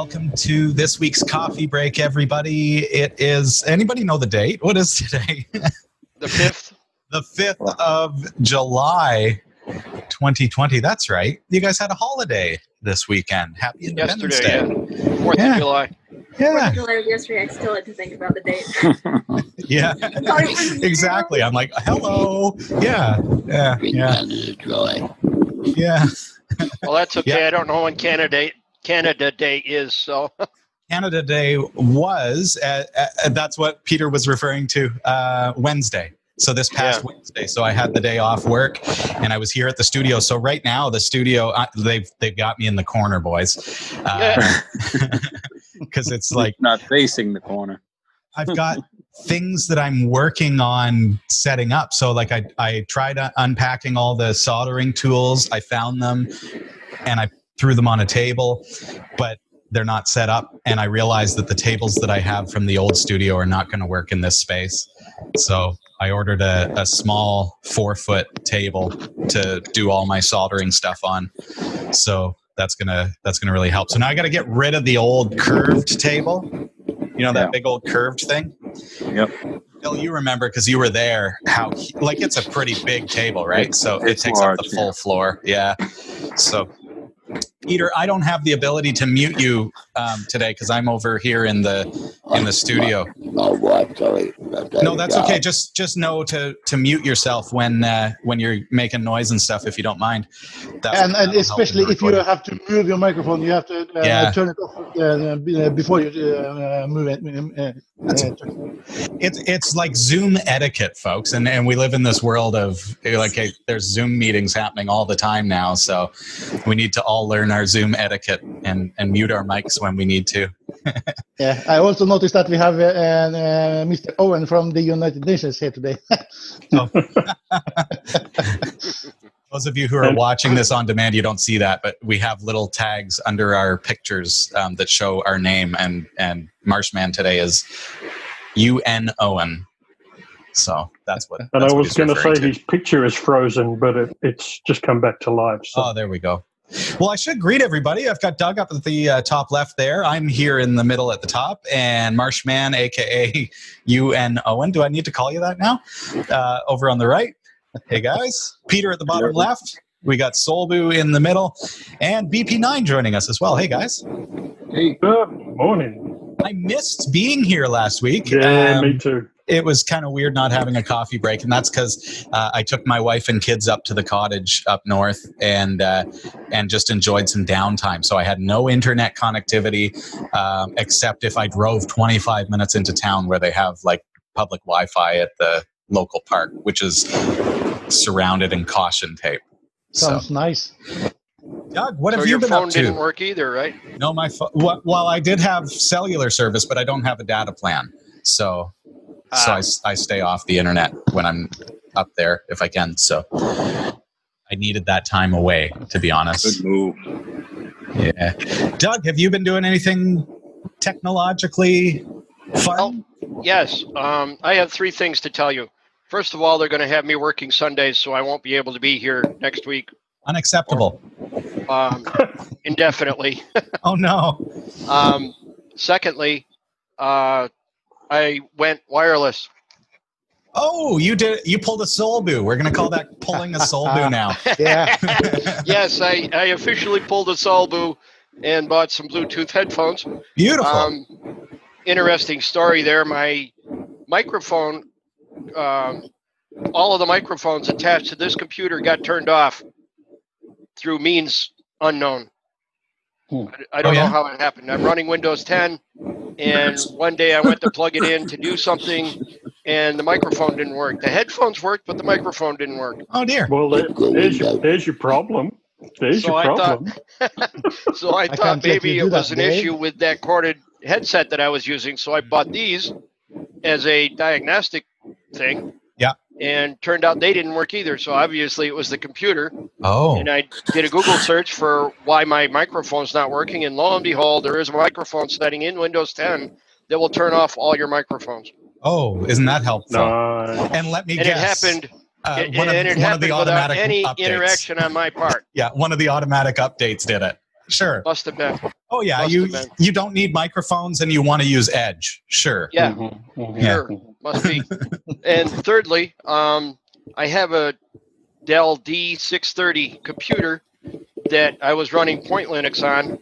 Welcome to this week's coffee break, everybody. It is, anybody know the date? What is today? The 5th. The 5th of July, 2020. That's right. You guys had a holiday this weekend. Happy Independence Day. Yeah. 4th of July. Yeah. 4th of July was yesterday. I still had to think about the date. Yeah, exactly. I'm like, hello. Yeah. Well, that's okay. Yeah. I don't know when Canada Day is, so. Canada Day was, that's what Peter was referring to, Wednesday. So this past Wednesday. So I had the day off work and I was here at the studio. So right now the studio, they've got me in the corner, boys. Because it's like not facing the corner. I've got things that I'm working on setting up. So like I tried unpacking all the soldering tools. I found them and I threw them on a table, but they're not set up. And I realized that the tables that I have from the old studio are not going to work in this space. So I ordered a small 4-foot table to do all my soldering stuff on. So that's gonna really help. So now I got to get rid of the old curved table. You know, that big old curved thing? Yep. Bill, you remember, because you were there, how, like, it's a pretty big table, right? So it takes large, up the full floor. Yeah. So, Peter, I don't have the ability to mute you today because I'm over here in the studio. Oh, what? Sorry. No, that's okay. Just know to mute yourself when you're making noise and stuff, if you don't mind. And especially if you have to move your microphone, you have to turn it off before you move it. It's like Zoom etiquette, folks, and we live in this world of like, hey, there's Zoom meetings happening all the time now, so we need to all learn our Zoom etiquette and mute our mics when we need to. Yeah, I also noticed that we have Mr. Owen from the United Nations here today. Those of you who are watching this on demand, you don't see that, but we have little tags under our pictures that show our name, and MarshMan today is UN Owen. So that's what. And I was going to say his picture is frozen, but it's just come back to life. So. Oh, there we go. Well, I should greet everybody. I've got Doug up at the top left there. I'm here in the middle at the top, and MarshMan, a.k.a. UN Owen. Do I need to call you that now? Over on the right. Hey, guys. Peter at the bottom left. We got Solbu in the middle, and BP9 joining us as well. Hey, guys. Hey. Good morning. I missed being here last week. Yeah, me too. It was kind of weird not having a coffee break, and that's because I took my wife and kids up to the cottage up north and just enjoyed some downtime. So I had no internet connectivity except if I drove 25 minutes into town where they have like public Wi-Fi at the local park, which is surrounded in caution tape. Sounds nice. Doug, what have you been up to? Your phone didn't work either, right? No, my phone. Well, I did have cellular service, but I don't have a data plan. So I stay off the internet when I'm up there if I can. So I needed that time away, to be honest. Good move. Yeah. Doug, have you been doing anything technologically fun? Well, yes. I have 3 things to tell you. First of all, they're going to have me working Sundays, so I won't be able to be here next week. Unacceptable. Indefinitely. Oh, no. Secondly, I went wireless. Oh, you did. You pulled a Solbu. We're going to call that pulling a Solbu now. Yeah. Yes, I officially pulled a Solbu and bought some Bluetooth headphones. Beautiful. Interesting story there. My microphone, all of the microphones attached to this computer got turned off through means unknown. I don't know how it happened. I'm running Windows 10, and one day I went to plug it in to do something, and the microphone didn't work. The headphones worked, but the microphone didn't work. Oh, dear. Well, there's your problem. There's your problem. So I thought maybe it was an issue with that corded headset that I was using, so I bought these as a diagnostic thing. Yeah. And turned out they didn't work either, so obviously it was the computer. Oh. And I did a Google search for why my microphone's not working, and lo and behold, there is a microphone setting in Windows 10 that will turn off all your microphones. Oh, isn't that helpful? And let me guess. It happened. One of the without automatic any updates. interaction on my part. Yeah, one of the automatic updates did it. Sure. Must have been. Oh yeah, you don't need microphones and you want to use Edge. Sure. Yeah. Sure. Must be. And thirdly, I have a Dell D630 computer that I was running Point Linux on,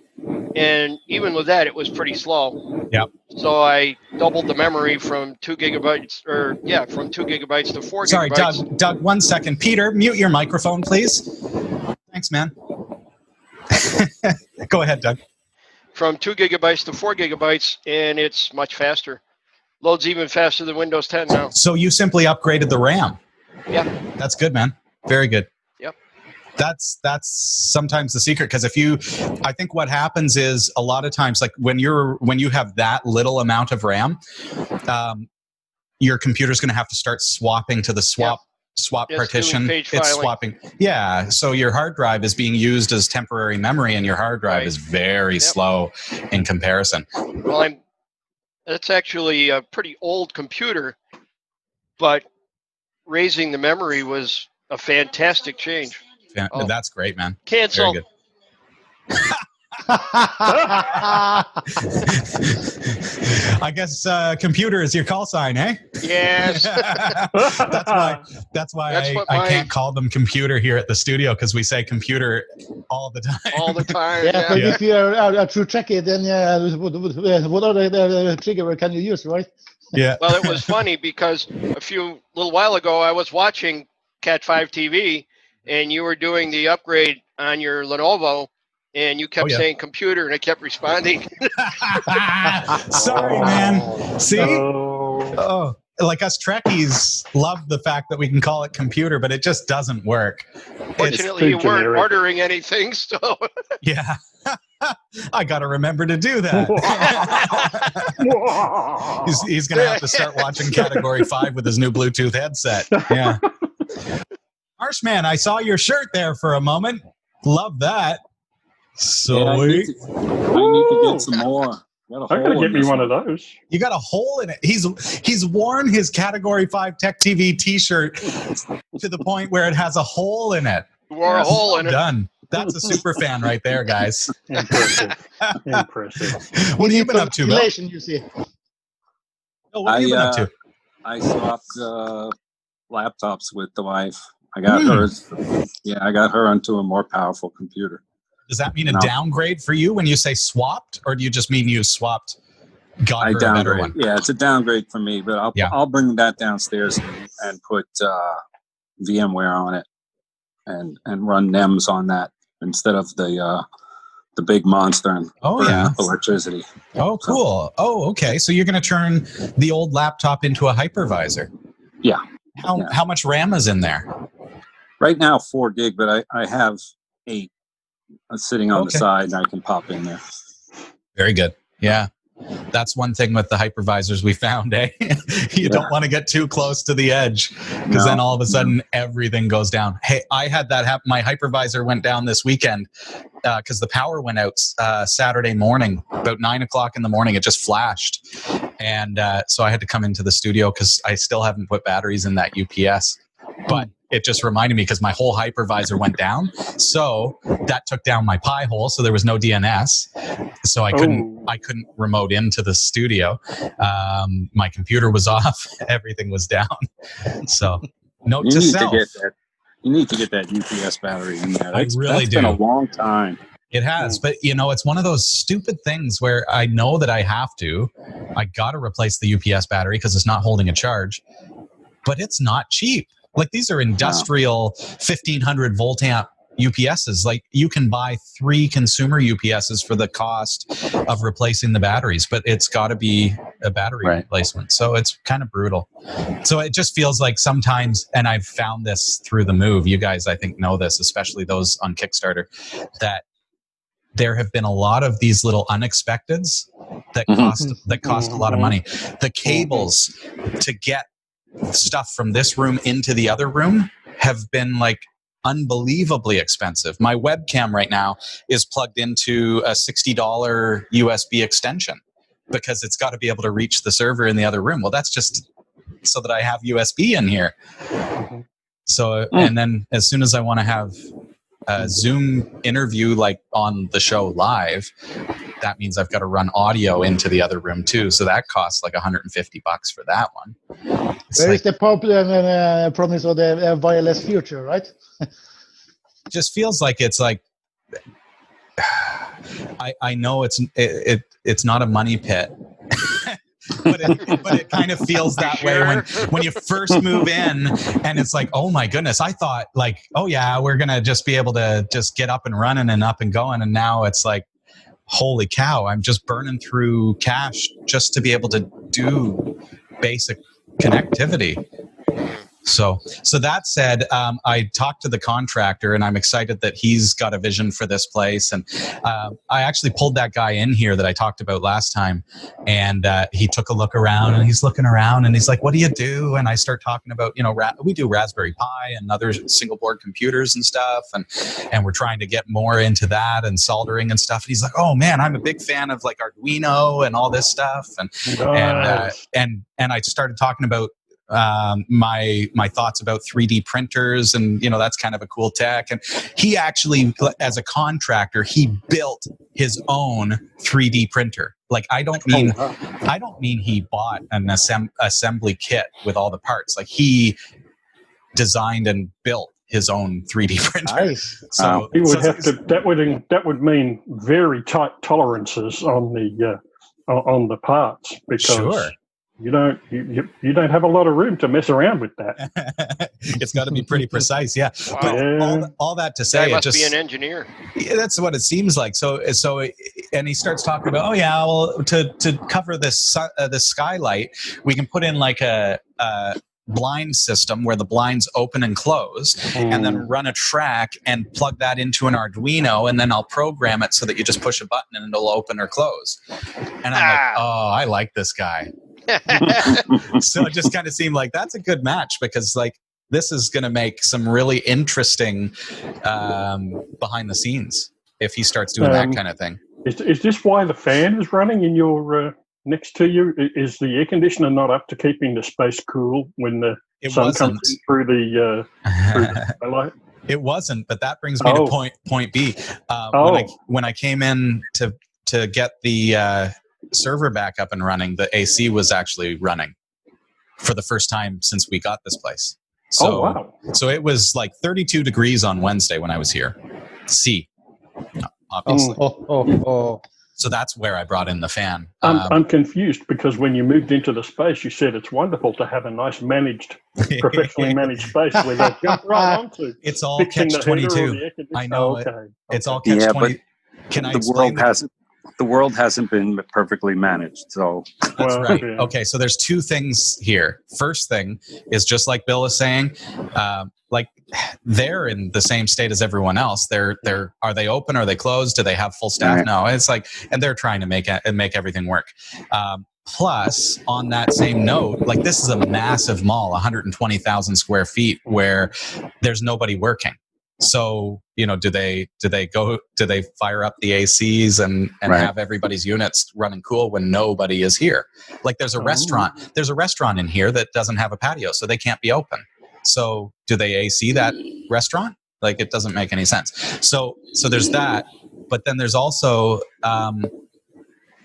and even with that, it was pretty slow. Yep. So I doubled the memory from 2 gigabytes, from 2 gigabytes to 4 Sorry, gigabytes. Doug, 1 second. Peter, mute your microphone, please. Thanks, man. Go ahead, Doug. From 2 gigabytes to 4 gigabytes, and it's much faster. Loads even faster than Windows 10 now. So you simply upgraded the RAM. Yeah. That's good, man. Very good. Yep. That's sometimes the secret, because I think what happens is a lot of times, like when you have that little amount of RAM, your computer's going to have to start swapping to the swap partition. It's swapping. Yeah. So your hard drive is being used as temporary memory, and your hard drive is very slow in comparison. Well, it's actually a pretty old computer, but raising the memory was a fantastic change. Yeah, that's great, man. Cancel. Very good. I guess computer is your call sign, eh? Yes. that's why I can't call them computer here at the studio, because we say computer all the time. All the time. Yeah, but if you're a true techie, then what other trigger can you use, right? Yeah. Well, it was funny because little while ago, I was watching Cat 5 TV, and you were doing the upgrade on your Lenovo, and you kept saying computer, and I kept responding. Sorry, man. See? Oh, like us Trekkies love the fact that we can call it computer, but it just doesn't work. Fortunately, you weren't ordering anything, so. Yeah. I got to remember to do that. He's going to have to start watching Category 5 with his new Bluetooth headset. Yeah. MarshMan, I saw your shirt there for a moment. Love that. So I need to get some more. I'm going to get me one of those. You got a hole in it. He's worn his Category 5 Tech TV T-shirt to the point where it has a hole in it. Wore a hole in it. Done. That's a super fan right there, guys. Impressive. Impressive. What have you been up to, Bill? You see. Oh, what have you been up to? I swapped laptops with the wife. I got hers. Yeah, I got her onto a more powerful computer. Does that mean a downgrade for you when you say swapped, or do you just mean you swapped? Got her a better one. Yeah, it's a downgrade for me, but I'll bring that downstairs and put VMware on it and run NEMS on that instead of the big monster and electricity. Oh, cool. Oh, okay. So you're going to turn the old laptop into a hypervisor. Yeah. How much RAM is in there? Right now, 4 gig, but I have 8 sitting on the side, and I can pop in there. Very good. Yeah. That's one thing with the hypervisors we found, eh? You don't want to get too close to the edge, because then all of a sudden everything goes down. Hey, I had that happen. My hypervisor went down this weekend because the power went out Saturday morning, about 9 o'clock in the morning. It just flashed. And so I had to come into the studio because I still haven't put batteries in that UPS. But it just reminded me, because my whole hypervisor went down. So that took down my Pi hole. So there was no DNS. So I couldn't remote into the studio. My computer was off. Everything was down. So note to self. You need to get that UPS battery in there. I really do. It's been a long time. It has, but it's one of those stupid things where I know that I have to. I got to replace the UPS battery because it's not holding a charge, but it's not cheap. Like, these are industrial 1500 volt amp UPSs. Like, you can buy 3 consumer UPSs for the cost of replacing the batteries, but it's got to be a battery replacement. So it's kind of brutal. So it just feels like sometimes, and I've found this through the move, you guys I think know this, especially those on Kickstarter, that there have been a lot of these little unexpecteds that cost a lot of money. The cables to get stuff from this room into the other room have been like unbelievably expensive. My webcam right now is plugged into a $60 USB extension because it's got to be able to reach the server in the other room. Well, that's just so that I have USB in here. So, and then as soon as I want to have a Zoom interview like on the show live, that means I've got to run audio into the other room too. So that costs like $150 for that one. Where is the promise of the wireless future, right? Just feels like it's like, I know it's not a money pit. but it kind of feels that way when you first move in, and it's like, oh my goodness, I thought like, oh yeah, we're gonna just be able to just get up and running and up and going, and now it's like, holy cow, I'm just burning through cash just to be able to do basic connectivity. So that said, I talked to the contractor, and I'm excited that he's got a vision for this place. And I actually pulled that guy in here that I talked about last time, and he took a look around, and he's looking around, and he's like, what do you do? And I start talking about, we do Raspberry Pi and other single board computers and stuff, and we're trying to get more into that and soldering and stuff. And he's like, oh man, I'm a big fan of like Arduino and all this stuff. And nice. and I started talking about my thoughts about 3D printers, and that's kind of a cool tech. And he actually, as a contractor, he built his own 3D printer. Like I don't mean he bought an assembly kit with all the parts. Like he designed and built his own 3D printer. Nice. So he would have to. That would mean very tight tolerances on the parts, because. Sure. You don't have a lot of room to mess around with that. It's got to be pretty precise, yeah. Wow. But all that to say, I must be an engineer. Yeah, that's what it seems like. So, and he starts talking about, oh yeah, well, to cover this skylight, we can put in like a blind system where the blinds open and close, and then run a track and plug that into an Arduino, and then I'll program it so that you just push a button and it'll open or close. And I'm like, oh, I like this guy. So it just kind of seemed like that's a good match, because like this is going to make some really interesting behind the scenes if he starts doing that kind of thing. Is this why the fan is running in your next to you? Is the air conditioner not up to keeping the space cool when the sun comes in through the skylight? It wasn't, but that brings me to point B. When I came in to get the server back up and running, the AC was actually running for the first time since we got this place. So, wow. So it was like 32 degrees on Wednesday when I was here. Obviously. So that's where I brought in the fan. I'm confused, because when you moved into the space, you said it's wonderful to have a nice professionally managed space where they jump right onto. It's all catch-22. I know. Okay. It's all catch-20. Can I explain the world hasn't been perfectly managed, so that's right. Yeah. Okay, so there's two things here. First thing is, just like Bill is saying, like they're in the same state as everyone else. Are they open? Are they closed? Do they have full staff? Right. No, it's like, and they're trying to make everything work. Plus, on that same note, like this is a massive mall, 120,000 square feet, where there's nobody working. So, do they fire up the ACs and right. have everybody's units running cool when nobody is here? Like there's a restaurant in here that doesn't have a patio, so they can't be open. So do they AC that restaurant? Like it doesn't make any sense. So there's that, but then there's also,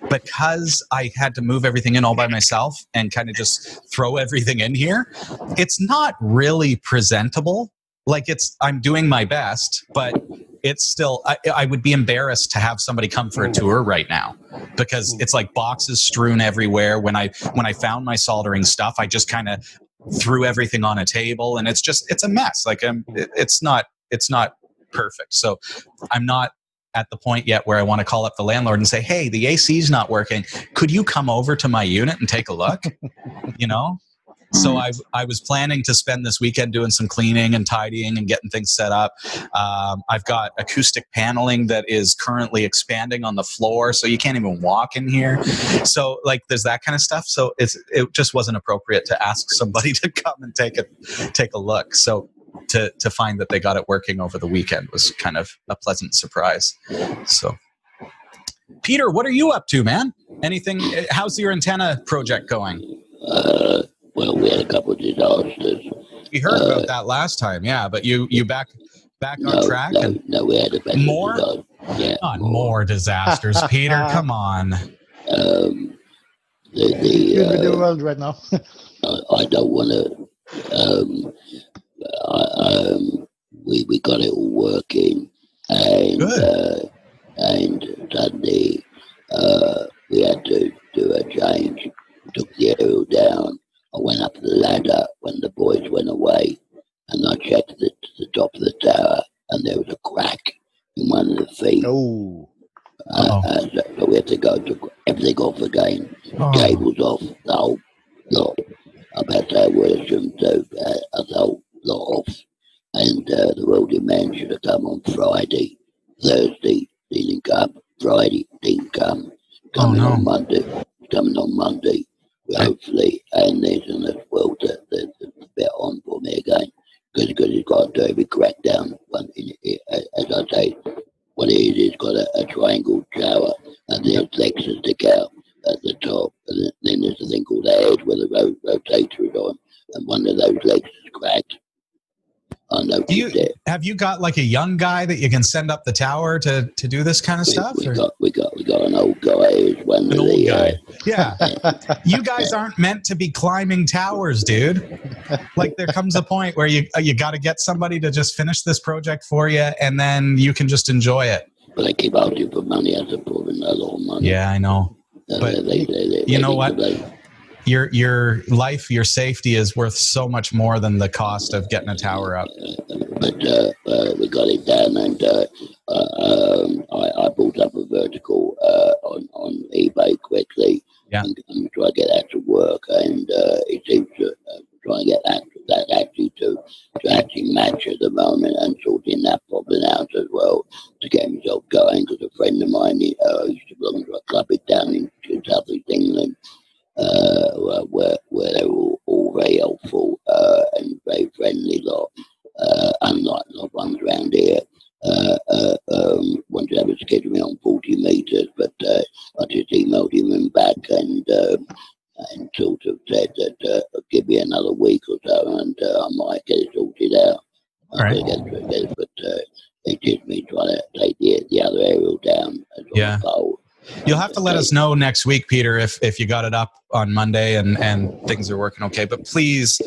because I had to move everything in all by myself and kind of just throw everything in here, it's not really presentable. Like I'm doing my best, but it's still, I would be embarrassed to have somebody come for a tour right now, because it's like boxes strewn everywhere. When I found my soldering stuff, I just kind of threw everything on a table, and it's a mess. Like it's not perfect. So I'm not at the point yet where I want to call up the landlord and say, hey, the AC's not working. Could you come over to my unit and take a look? So I was planning to spend this weekend doing some cleaning and tidying and getting things set up. I've got acoustic paneling that is currently expanding on the floor, so you can't even walk in here. So like there's that kind of stuff. So it just wasn't appropriate to ask somebody to come and take a look. So to find that they got it working over the weekend was kind of a pleasant surprise. So Peter, what are you up to, man? Anything? How's your antenna project going? Well, we had a couple of disasters. We heard about that last time, yeah. But you back back on track? No, we had a better more? design. Yeah, not more disasters, Peter. Come on. The world right now. I don't want to. We got it all working, and suddenly we had to do a change. Took the aerial down. I went up the ladder when the boys went away, and I checked the top of the tower, and there was a crack in one of the feet. Oh. So we had to go to everything off again. Cables off, the whole lot. I've had to work them to a whole lot off. And the welding man should have come on Friday. Thursday, didn't come. Friday, didn't come. Coming on Monday. Hopefully, and there's another welder that's a bit on for me again. Because he's got a dirty crack down. As I say, what it is, it's got a triangle tower, and there's legs that stick out at the top. And then there's a thing called a head where the rotator is on, and one of those legs is cracked. Have you got like a young guy that you can send up the tower to do this kind of stuff? We got an old guy who's one of the guy. Yeah. You guys aren't meant to be climbing towers, dude. Like there comes a point where you got to get somebody to just finish this project for you, and then you can just enjoy it. But they keep asking for money as a problem, a lot of money. Yeah, I know. But you know what? Your life, your safety is worth so much more than the cost of getting a tower up. But we got it done, and I bought up a vertical on eBay quickly. Yeah. And try to get that to work, and it seems to try and get that actually to actually match at the moment, and sorting that problem out as well to get myself going. Because a friend of mine used to belong to a club down in South East England. Where they were all very helpful and very friendly lot, unlike a lot of ones around here. Wanted to have a schedule on 40 metres, but I just emailed him and back and sort of said that give me another week or so, and I might get it sorted out. All right. But it just me trying to take the other aerial down as well. Yeah. You'll have to let us know next week, Peter, if you got it up on Monday and things are working okay. But please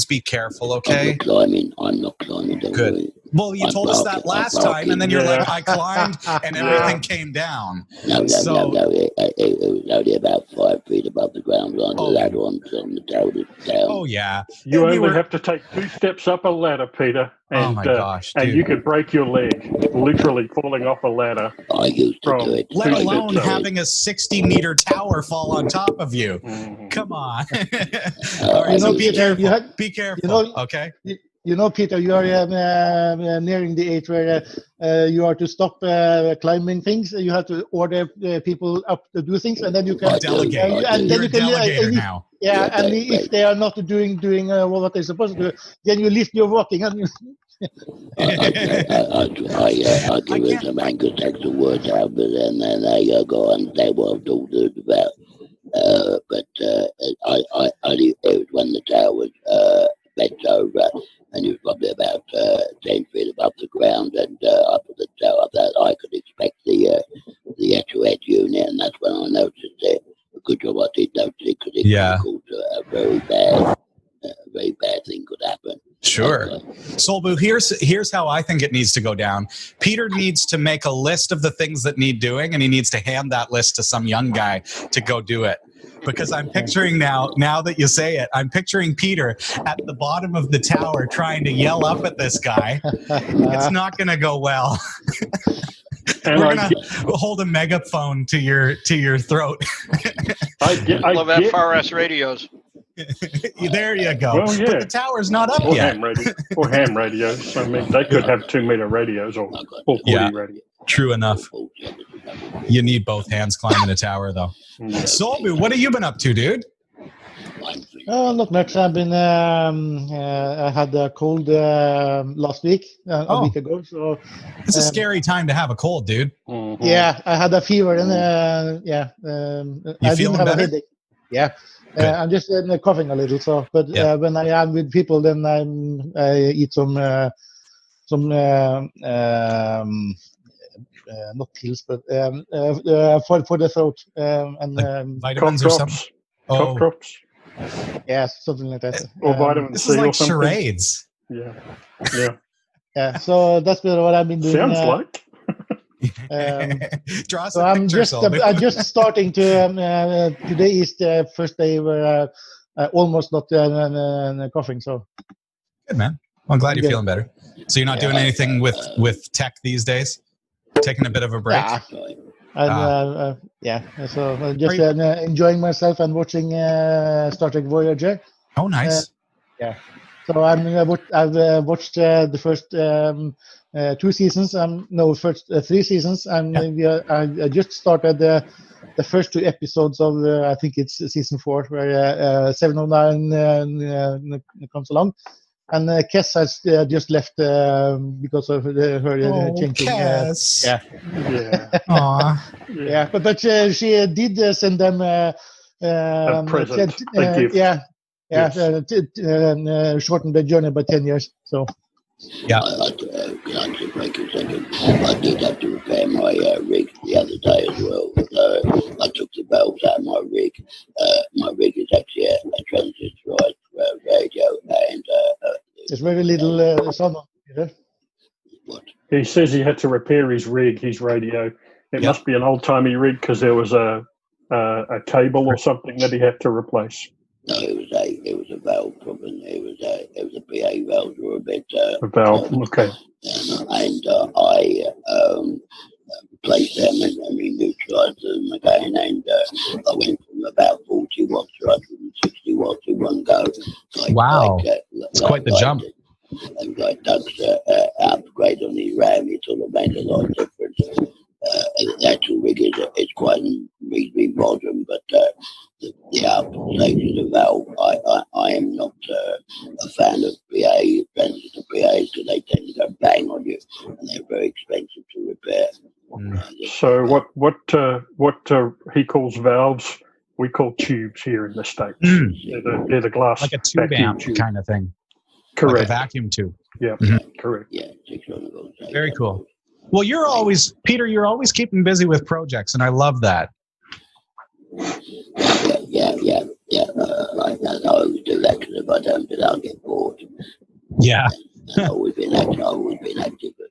be careful, okay? I'm not climbing. Good. Worry. Well, you told us that last time, and then you're like, I climbed, and everything came down. No. It was only about 5 feet above the ground on the ladder on the tower down. Oh, yeah. You only have to take 2 steps up a ladder, Peter. And, oh, my gosh, dude. And you could break your leg, literally falling off a ladder. I used to do it. Let alone having a 60-meter tower fall on top of you. Mm-hmm. Come on. All right, so be careful. Be careful, okay? You know, Peter, you are nearing the age where you are to stop climbing things. You have to order people up to do things, and then you can delegate. And then you can delegator now. Yeah, and if they are not doing what they're supposed to do, then you leave your walking. And you I give it some Anglo-Saxon words out, but then they go on and say what I've talked about. But it was when the tower was bent over, and it was probably about 10 feet above the ground, and I put the tower up that I could expect the actual head unit, and that's when I noticed it. A good job I did notice it, because it could cause a very bad thing could happen. Sure. Solbu, here's how I think it needs to go down. Peter needs to make a list of the things that need doing, and he needs to hand that list to some young guy to go do it. Because I'm picturing now that you say it, I'm picturing Peter at the bottom of the tower trying to yell up at this guy. It's not going to go well. We're going to hold a megaphone to your throat. I love FRS radios. There you go. Well, yeah. But the tower's not up yet. Or ham radios. I mean, they could have 2-meter radios or 40 radios. True enough. You need both hands climbing a tower, though. Solbu, what have you been up to, dude? Not much. I've been. I had a cold last week, a week ago. So it's a scary time to have a cold, dude. Mm-hmm. Yeah, I had a fever, and I didn't have a headache. Yeah. I'm just coughing a little. So, but when I am with people, then I eat some not pills, but for the throat and vitamins or something. Cough drops. Yeah, something like that. Or vitamin This C is like or something. charades. Yeah. So that's what I've been doing. Sounds like. Draw us So a I'm picture, I'm just starting to. Today is the first day where almost not coughing. So good, man. Well, I'm glad you're feeling better. So you're not doing anything with tech these days? Taking a bit of a break? Yeah. So just enjoying myself and watching Star Trek Voyager. Oh, nice. So I've watched the first 2 seasons. First 3 seasons. And I just started the first 2 episodes of I think it's season 4, where 709 comes along. And Kess has just left because of her changing. Kess. Yeah. Aww. Yeah, but she did send them a present, a gift. Shorten the journey by 10 years. So. Yeah. Can I just break a second? I did have to repair my rig the other day as well. I took the valves out of my rig. My rig is actually a transistorized radio, and there's very little sound on it. What? He says he had to repair his rig, his radio. It must be an old-timey rig because there was a cable or something that he had to replace. No, it was a valve problem. It was a PA valve or a bit. A valve, okay. And I replaced them and re-neutralized them again, and I went from about 40 watts to 160 watts in one go. Wow, it's quite the jump. Like Doug's upgrade on his RAM, it sort of made a lot of difference. The actual rig is quite reasonably modern, but the output stage of the valve, I am not a fan of transistor PAs because they tend to go bang on you, and they're very expensive to repair. So what he calls valves, we call tubes here in the States. They're the glass, like a tube amp kind of thing. Correct. Like a vacuum tube. Yeah, correct. Yeah, very cool. Well, you're always keeping busy with projects, and I love that. Yeah. I always do that because if I don't do that, I'll get bored. Yeah. I've always been active, but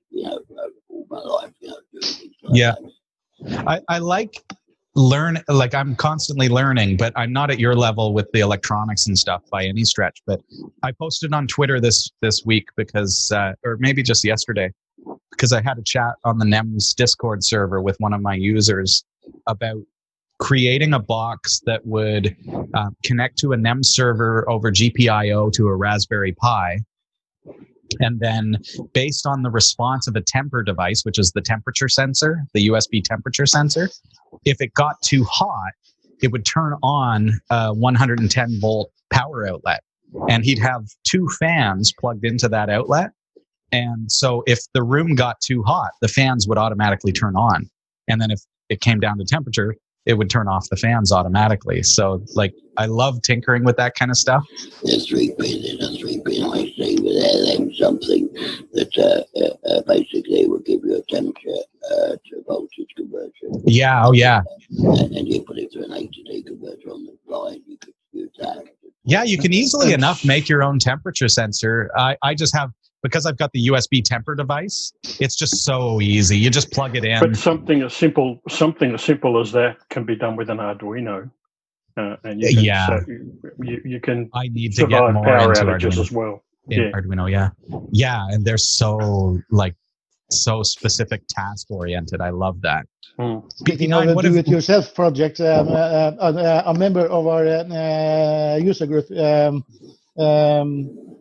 all my life, doing things like that. I like I'm constantly learning, but I'm not at your level with the electronics and stuff by any stretch. But I posted on Twitter this week because, or maybe just yesterday, because I had a chat on the NEMS Discord server with one of my users about creating a box that would connect to a NEMS server over GPIO to a Raspberry Pi. And then based on the response of a temper device, which is the temperature sensor, the USB temperature sensor, if it got too hot, it would turn on a 110 volt power outlet. And he'd have 2 fans plugged into that outlet. And so if the room got too hot, the fans would automatically turn on. And then if it came down to temperature, it would turn off the fans automatically. So, I love tinkering with that kind of stuff. There's 3-pin IC with them, something that basically will give you a temperature to voltage conversion. Yeah, yeah. And you put it through an A/D converter on the fly, and you could use that. Yeah, you can easily enough make your own temperature sensor. I just have, because I've got the USB temper device, it's just so easy. You just plug it in. But something as simple as that can be done with an Arduino. And you can I need to get more power into outages Arduino as well. Arduino, yeah, and they're so specific task oriented. I love that. Speaking of do-it-yourself projects, a member of our user group,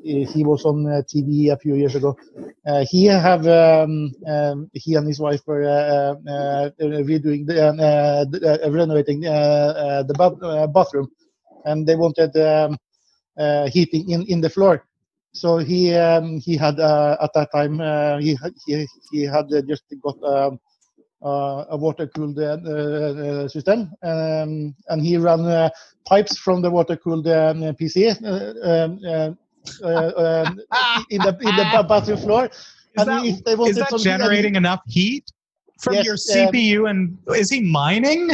he was on TV a few years ago. He and his wife were redoing renovating the bathroom, and they wanted heating in the floor. So he had at that time he had just got a water-cooled system, and he ran pipes from the water-cooled PC in the bathroom floor, Is that generating enough heat from your CPU? And is he mining?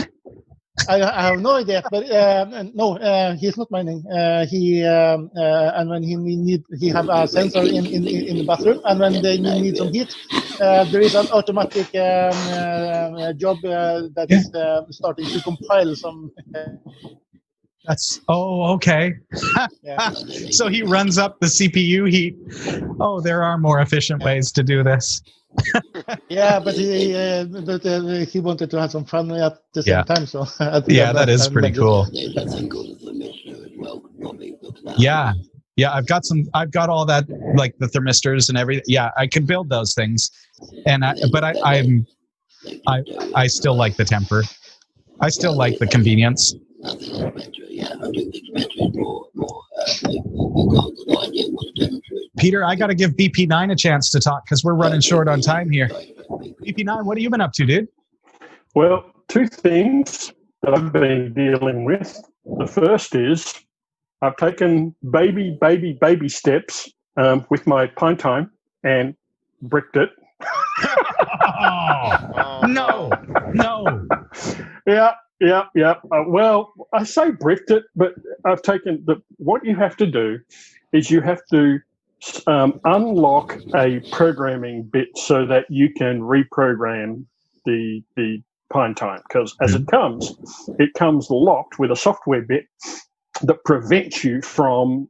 I have no idea, but no, he's not mining. And when he have a sensor in the bathroom, and when they need some heat, there is an automatic job that is starting to compile some. Okay. So he runs up the CPU heat. Oh, there are more efficient ways to do this. Yeah, but he wanted to have some fun at the same time. So that is pretty cool. Yeah, I've got all that, like the thermistors and everything. Yeah, I can build those things, and I still like the temper. I still like the convenience. Peter, I got to give BP9 a chance to talk because we're running short on time here. BP9, what have you been up to, dude? Well, two things that I've been dealing with. The first is I've taken baby steps with my PineTime and bricked it. No. Yeah. Well, I say bricked it, but I've taken what you have to do is you have to unlock a programming bit so that you can reprogram the PineTime, because as it comes locked with a software bit that prevents you from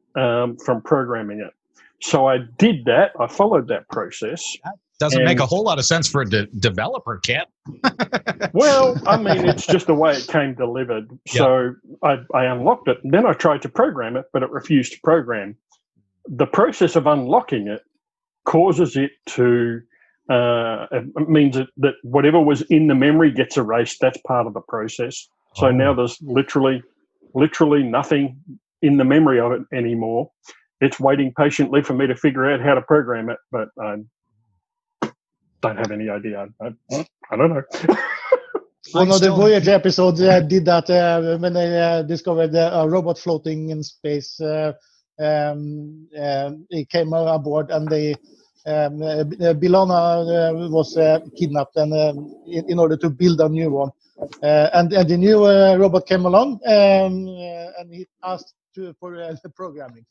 programming it. So I did that. I followed that process. Doesn't make a whole lot of sense for a developer, Kit. Well, I mean, it's just the way it came delivered. So I unlocked it, and then I tried to program it, but it refused to program. The process of unlocking it causes it to, it means that whatever was in the memory gets erased. That's part of the process. So now there's literally nothing in the memory of it anymore. It's waiting patiently for me to figure out how to program it, but don't have any idea. I don't know. One of the Voyager episodes did that when they discovered a robot floating in space. It came aboard, and Bilana was kidnapped, and in order to build a new one, and the new robot came along, and he asked for the programming.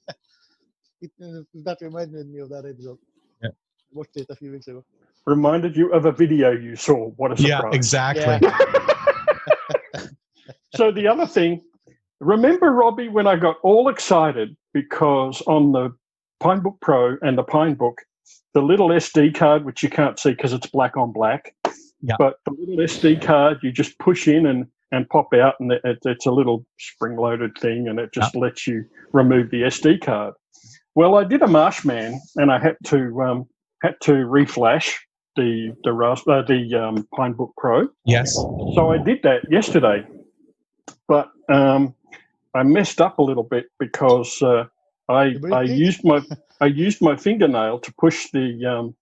That reminded me of that episode. Yeah. Watched it a few weeks ago. Reminded you of a video you saw. What a surprise. Yeah, exactly. Yeah. So the other thing, remember, Robbie, when I got all excited because on the PineBook Pro and the PineBook, the little SD card, which you can't see because it's black on black, but the little SD card you just push in and pop out, and it's a little spring-loaded thing, and it just lets you remove the SD card. Well, I did a MarshMan, and I had to reflash the PineBook Pro. Yes. So I did that yesterday, but I messed up a little bit because I used my fingernail to push the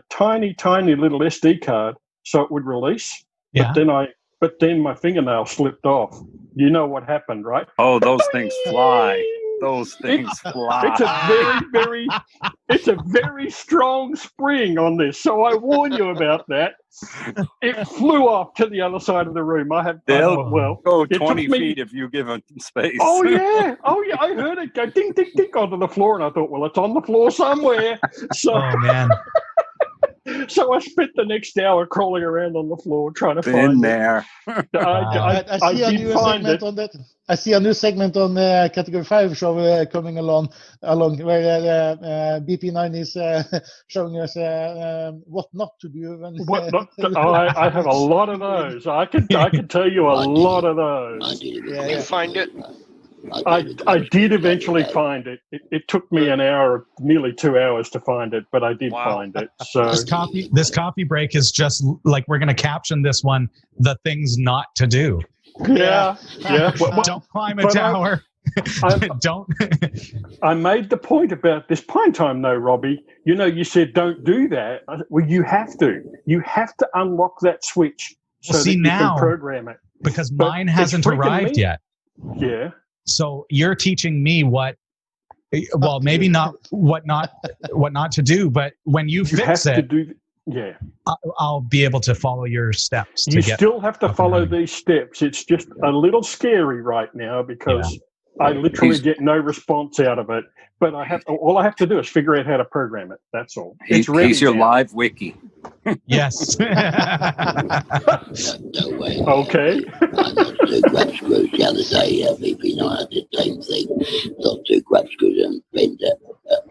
tiny little SD card so it would release. Yeah. But then my fingernail slipped off. You know what happened, right? Oh, those things fly. Those things fly. It's a very strong spring on this, so I warn you about that. It flew off to the other side of the room. They'll go 20 feet if you give them space. Oh yeah, I heard it go ding, ding, ding onto the floor, and I thought, well, it's on the floor somewhere. So, oh man. So I spent the next hour crawling around on the floor trying to find there. I see a new segment on that. I see a new segment on Category 5 show coming along where BP9 is showing us what not to do. I have a lot of those. I can tell you a lot of those. You find it? I did eventually find it. It took me an hour, nearly 2 hours to find it, but I did find it. So this coffee break is just like, we're going to caption this one, the things not to do. Yeah. Don't climb a tower. Don't. I made the point about this PineTime though, Robbie. You know, you said don't do that. Well, you have to. You have to unlock that switch so that you can program it. Because mine hasn't arrived yet. Yeah. So you're teaching me what Well, maybe not what not to do, but when you fix it, I'll be able to follow your steps. You still have to follow these steps. It's just a little scary right now because I literally get no response out of it. But all I have to do is figure out how to program it. That's all. He's your live wiki. Yes. No way. Okay. I got 2 grab screws the other day. VP9 I did the same thing. Got 2 grab screws and bent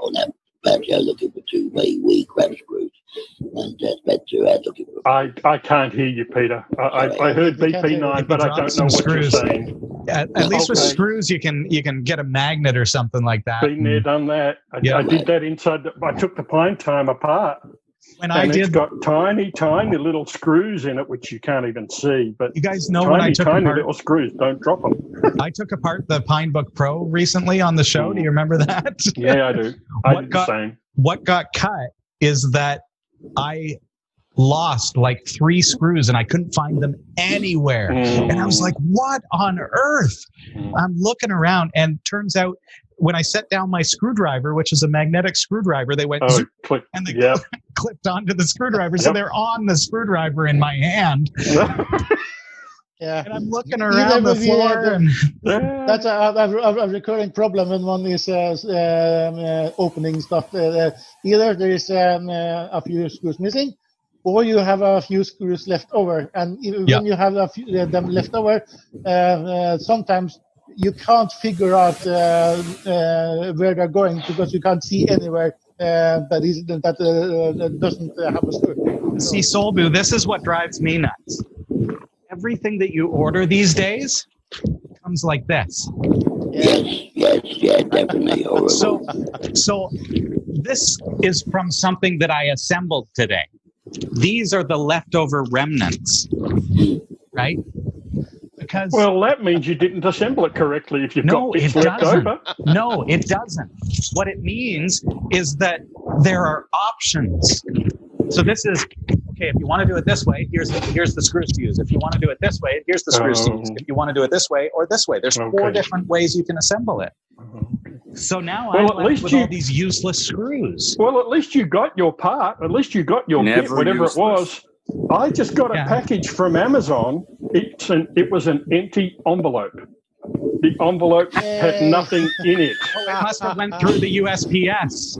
on that patio looking for 2 wee grab screws. And Spencer had looking for. I can't hear you, Peter. I heard VP9, but I don't know what you're saying. At least with screws, you can get a magnet or something like that. Been there, done that. I did that inside. I took the PineTime apart. It's got tiny little screws in it, which you can't even see. But you guys know when I took tiny apart, little screws. Don't drop them. I took apart the Pinebook Pro recently on the show. Do you remember that? Yeah, I do. I did the same. What got cut is that I lost like 3 screws and I couldn't find them anywhere. And I was like, what on earth? I'm looking around, and turns out when I set down my screwdriver, which is a magnetic screwdriver, they went click, and they clipped onto the screwdriver. So they're on the screwdriver in my hand. Yeah, and I'm looking around the floor. That's a recurring problem when one is opening stuff. Either there is a few screws missing, or you have a few screws left over. And when you have a few them left over, sometimes you can't figure out where they're going because you can't see anywhere that doesn't have a screw. See, Solbu, this is what drives me nuts. Everything that you order these days comes like this. Yes, definitely. So this is from something that I assembled today. These are the leftover remnants, right? Because that means you didn't assemble it correctly if you've got bits left over. No, it doesn't. What it means is that there are options. So this is, okay, if you want to do it this way, here's the screws to use. If you want to do it this way, here's the screws to use. If you want to do it this way or this way, there's 4 different ways you can assemble it. So now I'm left with all these useless screws. Well, at least you got your part. At least you got your bit, whatever it was. I just got a package from Amazon. It was an empty envelope. The envelope had nothing in it. It must have went through the USPS.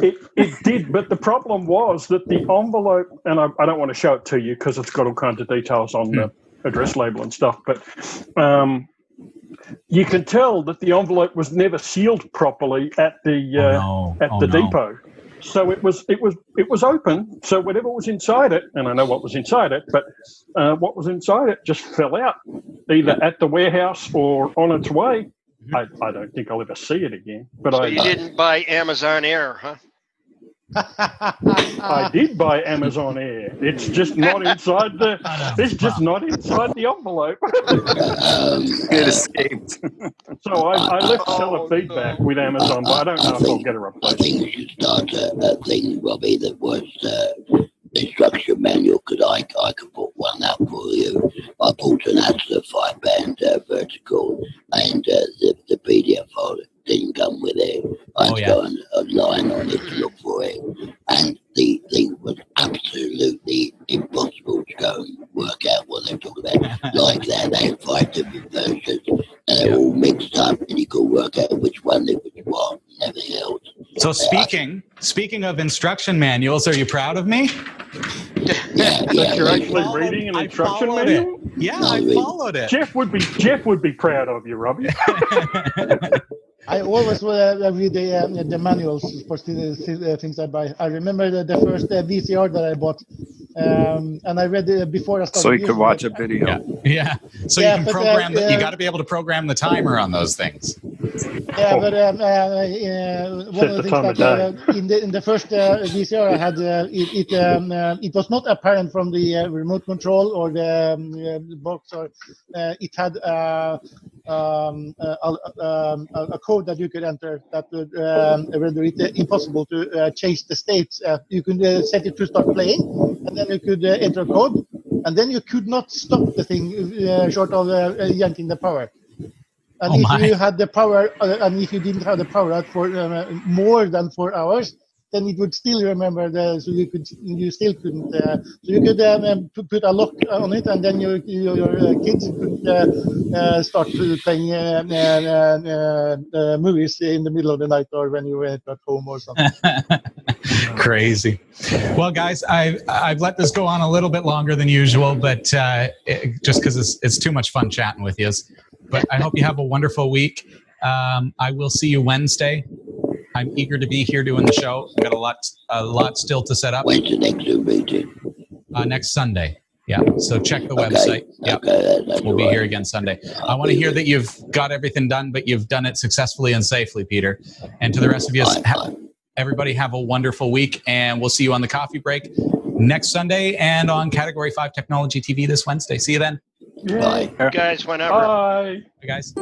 It did, but the problem was that the envelope, and I don't want to show it to you because it's got all kinds of details on the address label and stuff, but you can tell that the envelope was never sealed properly at the depot. So it was open. So whatever was inside it, and I know what was inside it, but what was inside it just fell out, either at the warehouse or on its way. I don't think I'll ever see it again. But so you didn't buy Amazon Air, huh? I did buy Amazon Air. It's just not inside the. It's just not inside the envelope. It escaped. So I left seller feedback with Amazon, but I don't know if I'll get a replacement. I think you should start a thing, Robbie, that was instruction manual, because I could put one up for you. I bought an Asda 5-band vertical, and the PDF file didn't come with it. I had to go online on it to look for it, and the thing was absolutely impossible to go and work out what they're talking about. Like that, they had 5 different versions, and they're all mixed up, and you could work out which one it was what and everything else. So speaking of instruction manuals, are you proud of me? That you're actually reading an instruction manual? I followed it. Jeff would be proud of you, Robbie. I always read the manuals for things I buy. I remember the first VCR that I bought, and I read it before I started. So you could watch a video. Yeah. So you can program. You got to be able to program the timer on those things. Yeah, but one of the things that in the first VCR I had, it was not apparent from the remote control or the box, or it had a code that you could enter that would render it impossible to change the states. You could set it to start playing, and then you could enter code, and then you could not stop the thing short of yanking the power. And if you had the power, and if you didn't have the power out for more than 4 hours, then it would still remember so you still couldn't. So you could put a lock on it, and then your kids could start playing movies in the middle of the night or when you went at home or something. Crazy. Well, guys, I've let this go on a little bit longer than usual, but just because it's too much fun chatting with you. But I hope you have a wonderful week. I will see you Wednesday. I'm eager to be here doing the show. I've got a lot still to set up. When's the next Zoom meeting? Next Sunday. Yeah. So check the website. Yeah. We'll be here again Sunday. I want to hear that you've got everything done, but you've done it successfully and safely, Peter. And to the rest of you, everybody have a wonderful week, and we'll see you on the coffee break next Sunday and on Category 5 Technology TV this Wednesday. See you then. Bye. Guys, whenever. Bye. Bye, guys.